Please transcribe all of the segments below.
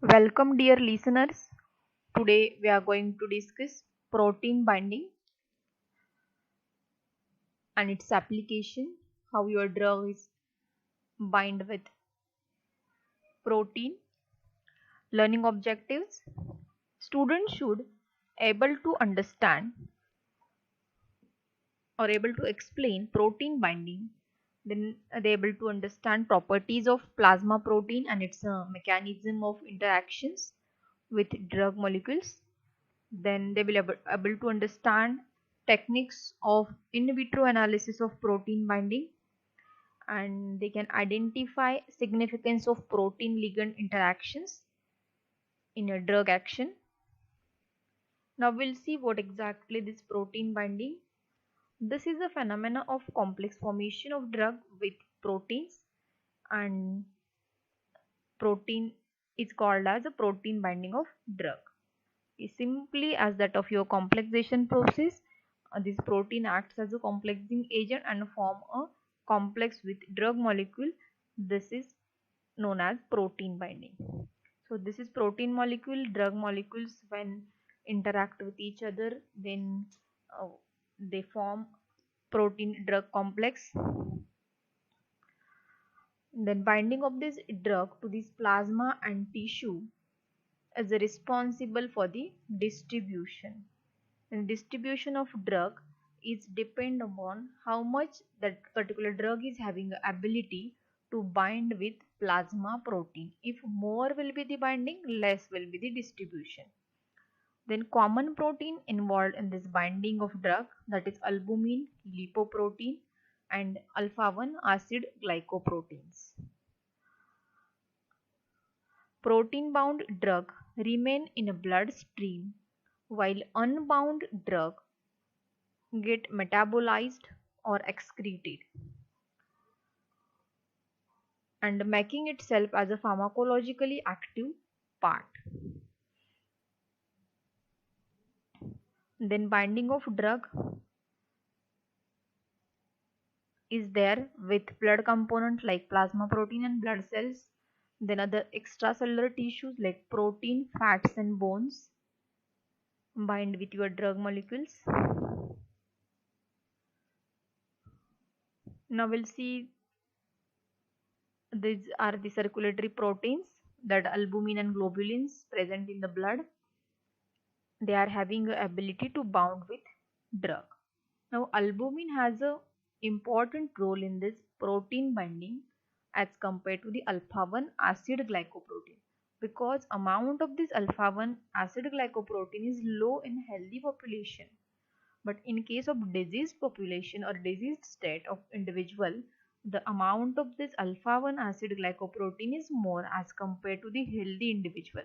Welcome, dear listeners. Today we are going to discuss protein binding and its application, how your drug is bind with protein. Learning objectives. Students should able to understand or able to explain protein binding. Then they able to understand properties of plasma protein and its mechanism of interactions with drug molecules. Then they will able to understand techniques of in vitro analysis of protein binding, and they can identify significance of protein ligand interactions in a drug action. Now we'll see what exactly this protein binding. This is a phenomena of complex formation of drug with proteins, and protein is called as a protein binding of drug. Is simply as that of your complexation process. This protein acts as a complexing agent and form a complex with drug molecule. This is known as protein binding. So this is protein molecule, drug molecules when interact with each other, then they form protein drug complex. Then binding of this drug to this plasma and tissue is responsible for the distribution. And distribution of drug is depend upon how much that particular drug is having the ability to bind with plasma protein. If more will be the binding, less will be the distribution. Then common protein involved in this binding of drug, that is albumin, lipoprotein and alpha 1 acid glycoproteins. Protein bound drug remain in a bloodstream while unbound drug get metabolized or excreted and making itself as a pharmacologically active part. Then binding of drug is there with blood component like plasma protein and blood cells. Then other extracellular tissues like protein, fats and bones bind with your drug molecules. Now we'll see these are the circulatory proteins, that albumin and globulins present in the blood. They are having the ability to bound with drug. Now albumin has a important role in this protein binding as compared to the alpha 1 acid glycoprotein, because amount of this alpha 1 acid glycoprotein is low in healthy population, but in case of diseased population or diseased state of individual, the amount of this alpha 1 acid glycoprotein is more as compared to the healthy individual.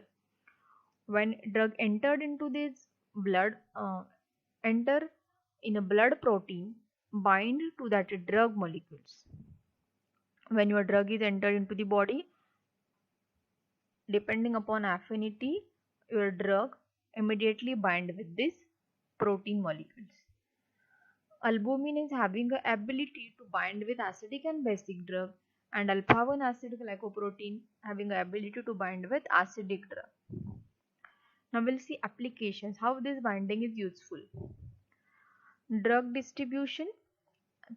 When drug entered into this blood, enter in a blood protein bind to that drug molecules. When your drug is entered into the body, depending upon affinity, your drug immediately bind with this protein molecules. Albumin is having the ability to bind with acidic and basic drug, and alpha 1 acid glycoprotein having the ability to bind with acidic drug. Now we'll see applications, how this binding is useful. Drug distribution,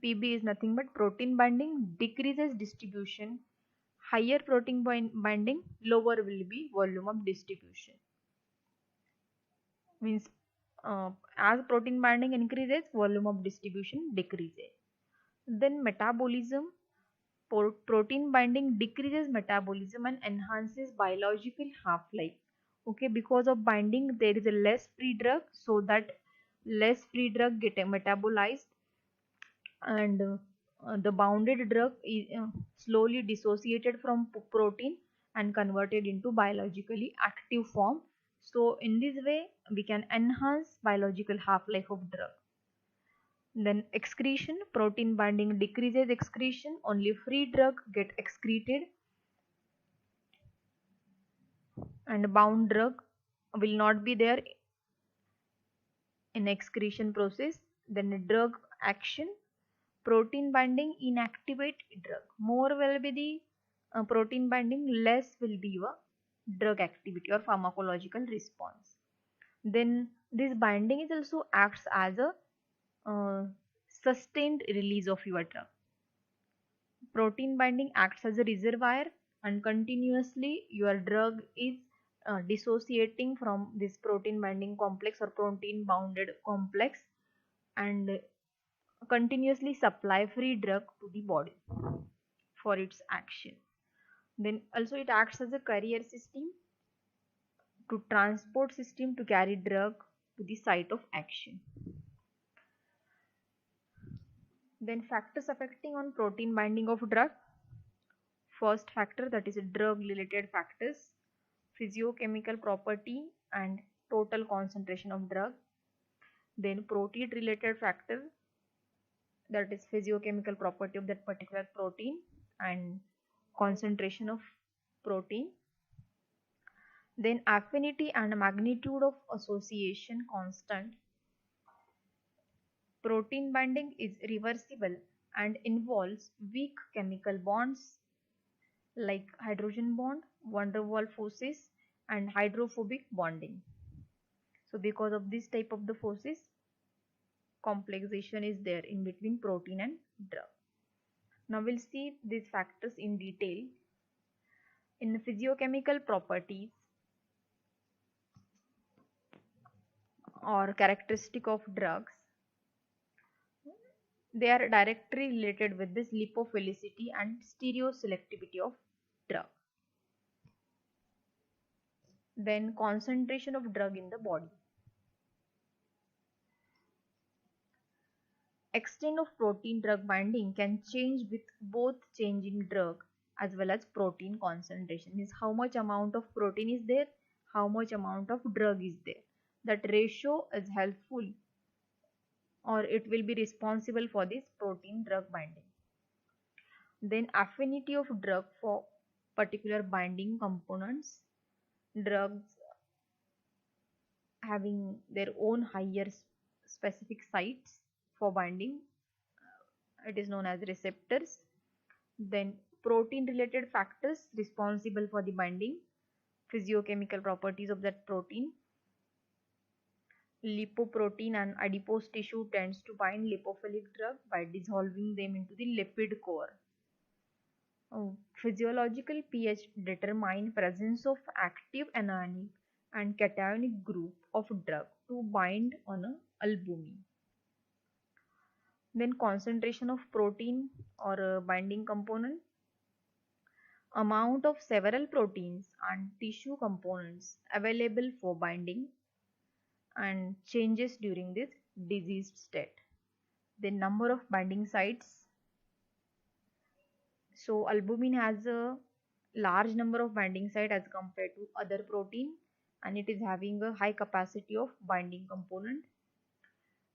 PB is nothing but protein binding decreases distribution. Higher protein binding, lower will be volume of distribution. Means as protein binding increases, volume of distribution decreases. Then metabolism, protein binding decreases metabolism and enhances biological half-life. Okay, because of binding there is a less free drug, so that less free drug get metabolized, and the bounded drug is slowly dissociated from protein and converted into biologically active form. So in this way we can enhance biological half-life of drug. Then excretion, protein binding decreases excretion, only free drug get excreted and bound drug will not be there in excretion process. Then drug action, protein binding inactivate drug. More will be the protein binding, less will be your drug activity or pharmacological response. Then this binding is also acts as a sustained release of your drug. Protein binding acts as a reservoir, and continuously your drug is dissociating from this protein binding complex or protein bounded complex, and continuously supply free drug to the body for its action. Then also it acts as a carrier system to transport system to carry drug to the site of action. Then factors affecting on protein binding of drug. First factor, that is drug related factors, physiochemical property and total concentration of drug. Then protein related factor, that is physiochemical property of that particular protein and concentration of protein. Then affinity and magnitude of association constant. Protein binding is reversible and involves weak chemical bonds like hydrogen bond, van der Waals forces and hydrophobic bonding. So because of this type of the forces, complexation is there in between protein and drug. Now we'll see these factors in detail. In the physiochemical properties or characteristic of drugs, they are directly related with this lipophilicity and stereoselectivity of drug. Then concentration of drug in the body. Extent of protein drug binding can change with both change in drug as well as protein concentration. Means how much amount of protein is there, how much amount of drug is there. That ratio is helpful, or it will be responsible for this protein drug binding. Then affinity of drug for particular binding components. Drugs having their own higher specific sites for binding, it is known as receptors. Then protein related factors responsible for the binding, physiochemical properties of that protein. Lipoprotein and adipose tissue tends to bind lipophilic drug by dissolving them into the lipid core. Physiological pH determine presence of active anionic and cationic group of drug to bind on a albumin. Then concentration of protein or a binding component. Amount of several proteins and tissue components available for binding and changes during this diseased state. The number of binding sites. So albumin has a large number of binding sites as compared to other protein, and it is having a high capacity of binding component,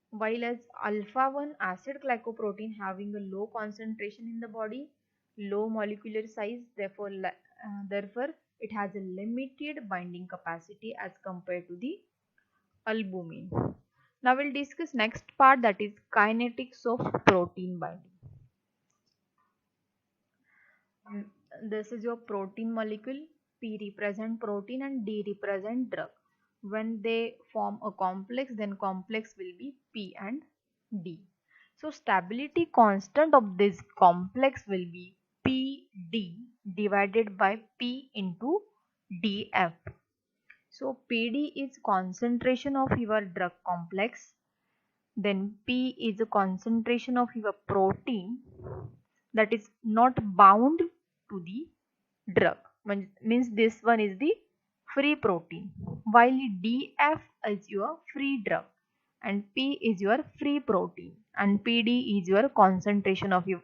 while as alpha-1 acid glycoprotein having a low concentration in the body, low molecular size, therefore it has a limited binding capacity as compared to the albumin. Now we'll discuss next part, that is kinetics of protein binding. This is your protein molecule. P represent protein and D represent drug. When they form a complex, then complex will be P and D. So stability constant of this complex will be PD divided by P into DF. So PD is concentration of your drug complex, then P is a concentration of your protein that is not bound to the drug, means this one is the free protein, while DF is your free drug and P is your free protein and PD is your concentration of your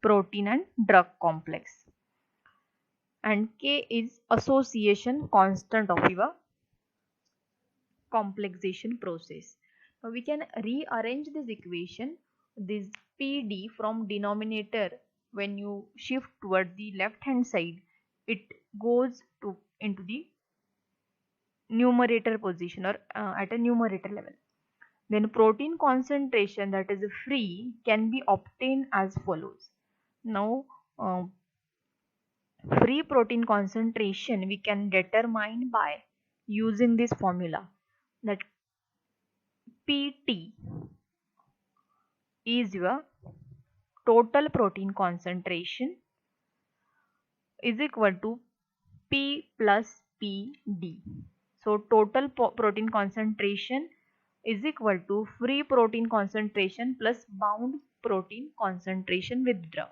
protein and drug complex, and K is association constant of your complexation process. Now we can rearrange this equation. This PD from denominator, when you shift towards the left hand side, it goes into the numerator position, or at a numerator level. Then protein concentration, that is free, can be obtained as follows. Now free protein concentration we can determine by using this formula, that PT is your total protein concentration is equal to P plus PD. So total protein concentration is equal to free protein concentration plus bound protein concentration with drug.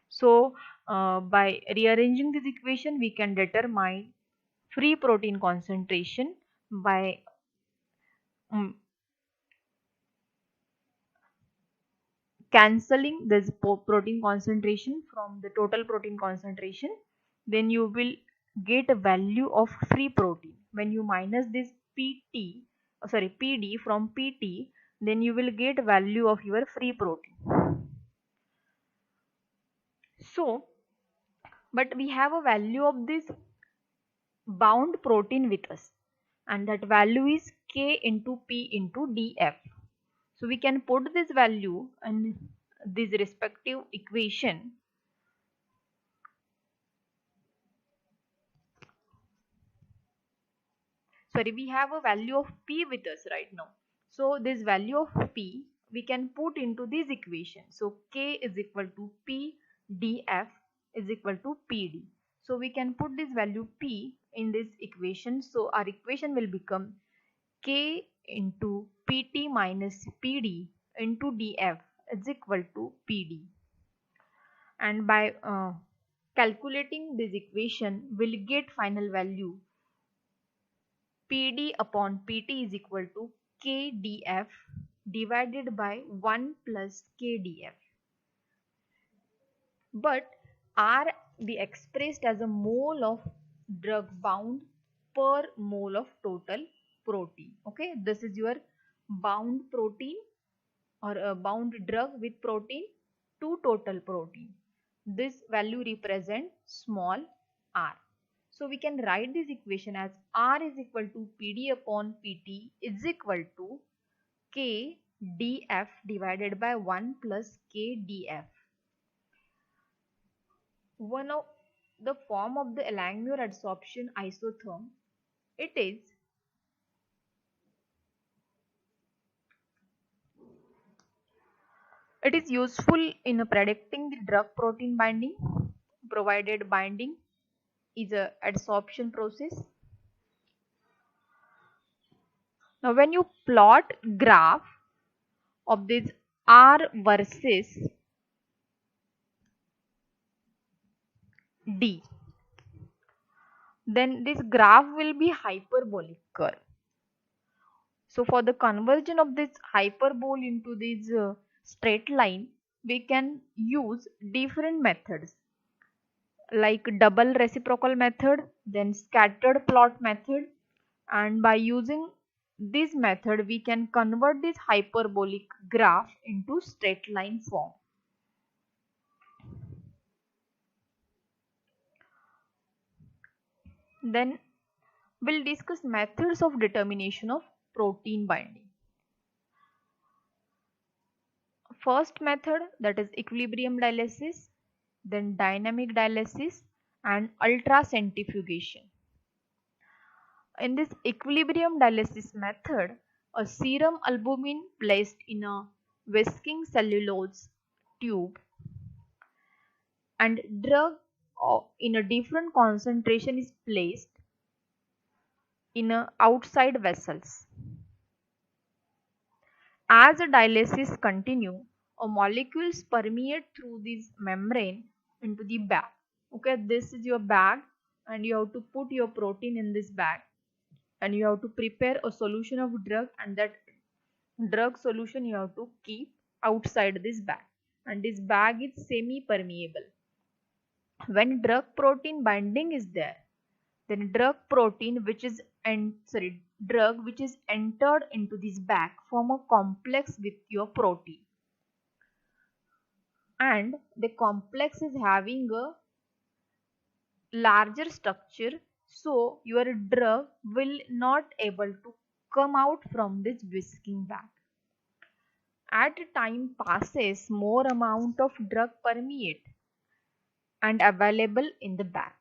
So by rearranging this equation, we can determine free protein concentration by cancelling this protein concentration from the total protein concentration. Then you will get a value of free protein. When you minus this PD from PT, then you will get value of your free protein. So, but we have a value of this bound protein with us, and that value is K into P into DF. So we can put this value in this respective equation. Sorry, we have a value of P with us right now. So this value of P we can put into this equation. So K is equal to P, DF is equal to PD. So we can put this value P in this equation. So our equation will become K into PT minus PD into DF is equal to PD. And by calculating this equation, we'll get final value PD upon PT is equal to KDF divided by 1 plus KDF. But R be expressed as a mole of drug bound per mole of total protein. Okay, this is your bound protein or a bound drug with protein to total protein. This value represents small r. So we can write this equation as R is equal to PD upon PT is equal to K DF divided by 1 plus K DF. One of the form of the Langmuir adsorption isotherm, it is useful in predicting the drug protein binding, provided binding is a adsorption process. Now when you plot graph of this R versus D, then this graph will be hyperbolic curve. So for the conversion of this hyperbole into this straight line, we can use different methods like double reciprocal method, then scattered plot method, and by using this method we can convert this hyperbolic graph into straight line form. Then we'll discuss methods of determination of protein binding. First method, that is equilibrium dialysis, then dynamic dialysis and ultracentrifugation. In this equilibrium dialysis method, a serum albumin placed in a whisking cellulose tube and drug in a different concentration is placed in outside vessels. As the dialysis continues, molecules permeate through this membrane into the bag. Okay, this is your bag and you have to put your protein in this bag and you have to prepare a solution of drug, and that drug solution you have to keep outside this bag, and this bag is semi-permeable. When drug protein binding is there, then drug which is entered into this bag form a complex with your protein, and the complex is having a larger structure, so your drug will not able to come out from this whisking bag. At time passes, more amount of drug permeate and available in the bag.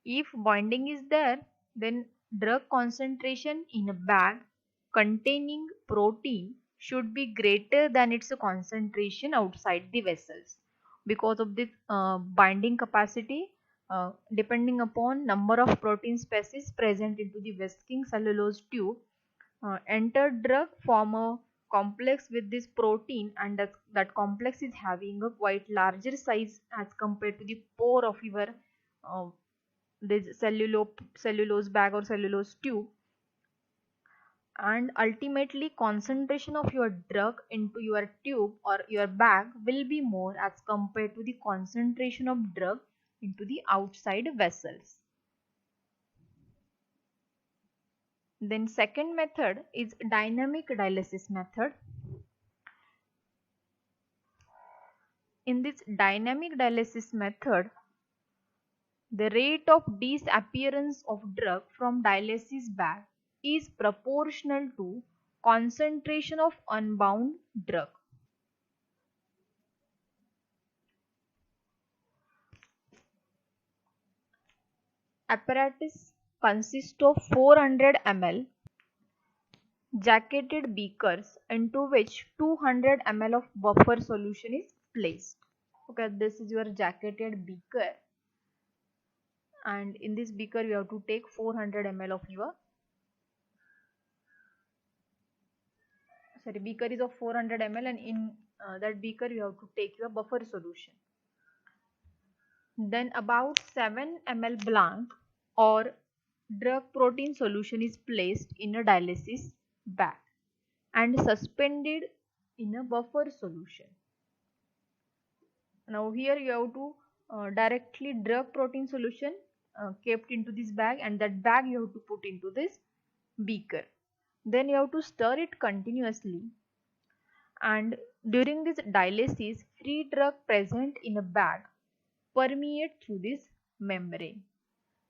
If binding is there, then drug concentration in a bag containing protein should be greater than its concentration outside the vessels. Because of this binding capacity, depending upon number of protein species present into the whisking cellulose tube, entered drug form a complex with this protein, and that complex is having a quite larger size as compared to the pore of your uh, this cellulose bag or cellulose tube, and ultimately concentration of your drug into your tube or your bag will be more as compared to the concentration of drug into the outside vessels. Then second method is dynamic dialysis method. In this dynamic dialysis method, the rate of disappearance of drug from dialysis bag is proportional to concentration of unbound drug. Apparatus consists of 400 ml jacketed beakers into which 200 ml of buffer solution is placed. Okay, this is your jacketed beaker, and in this beaker you have to take 400 ml of your beaker is of 400 ml, and in that beaker you have to take your buffer solution. Then about 7 ml blank or drug protein solution is placed in a dialysis bag and suspended in a buffer solution. Now here you have to directly drug protein solution kept into this bag, and that bag you have to put into this beaker. Then you have to stir it continuously, and during this dialysis free drug present in a bag permeate through this membrane.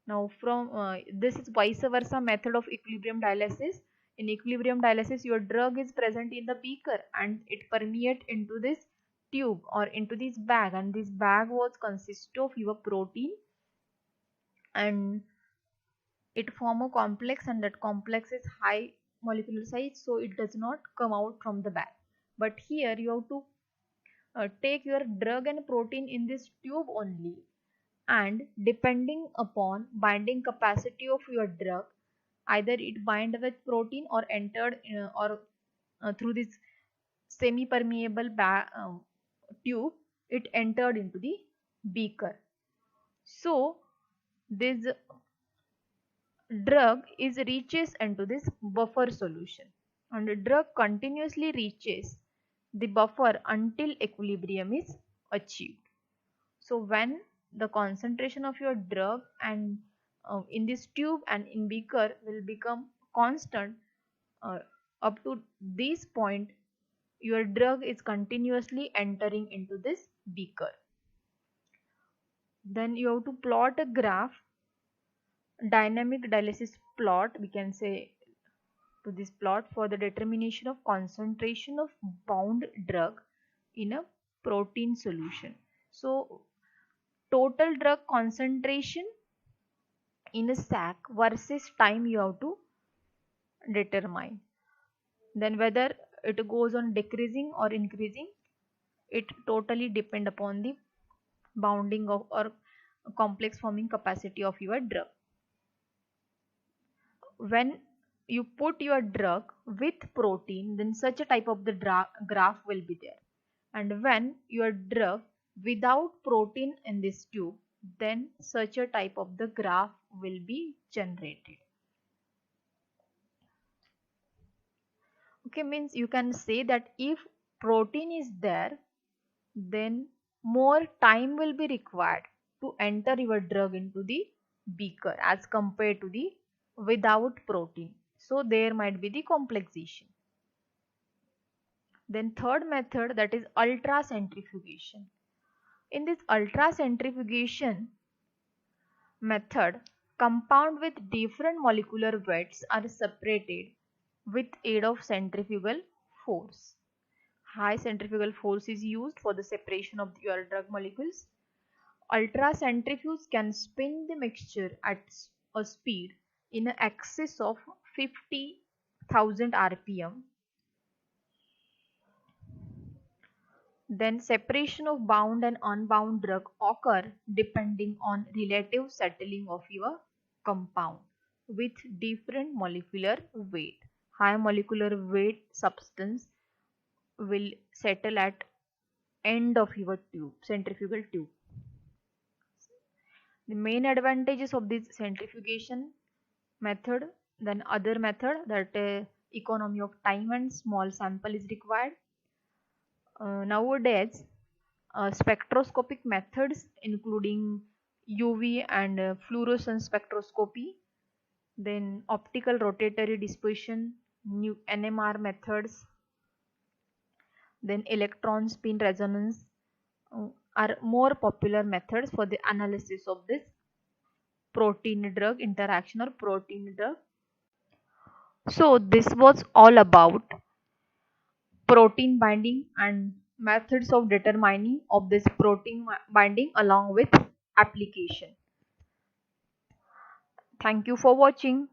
Now from this is vice versa method of equilibrium dialysis. In equilibrium dialysis your drug is present in the beaker and it permeate into this tube or into this bag, and this bag was consist of your protein and it form a complex, and that complex is high molecular size, so it does not come out from the bag. But here you have to take your drug and protein in this tube only, and depending upon binding capacity of your drug, either it bind with protein or entered or through this semi permeable tube, it entered into the beaker. So this drug is reaches into this buffer solution, and the drug continuously reaches the buffer until equilibrium is achieved. So when the concentration of your drug and in this tube and in beaker will become constant, uh, up to this point your drug is continuously entering into this beaker. Then you have to plot a graph, dynamic dialysis plot we can say, to this plot for the determination of concentration of bound drug in a protein solution. So total drug concentration in a sac versus time you have to determine. Then whether it goes on decreasing or increasing, it totally depend upon the bounding of or complex forming capacity of your drug. When you put your drug with protein, then such a type of the graph will be there, and when your drug without protein in this tube, then such a type of the graph will be generated. Okay, means you can say that if protein is there, then more time will be required to enter your drug into the beaker as compared to the without protein. So there might be the complexation. Then third method, that is ultracentrifugation. In this ultracentrifugation method, compound with different molecular weights are separated with aid of centrifugal force. High centrifugal force is used for the separation of your drug molecules. Ultracentrifuge can spin the mixture at a speed in excess of 50,000 rpm. Then separation of bound and unbound drug occur depending on relative settling of your compound with different molecular weight. High molecular weight substance will settle at end of your tube, centrifugal tube. The main advantages of this centrifugation method than other method, that economy of time and small sample is required. Nowadays spectroscopic methods including UV and fluorescence spectroscopy, then optical rotatory dispersion, new NMR methods, then electron spin resonance are more popular methods for the analysis of this protein drug interaction or protein drug. So this was all about protein binding and methods of determining of this protein binding along with application. Thank you for watching.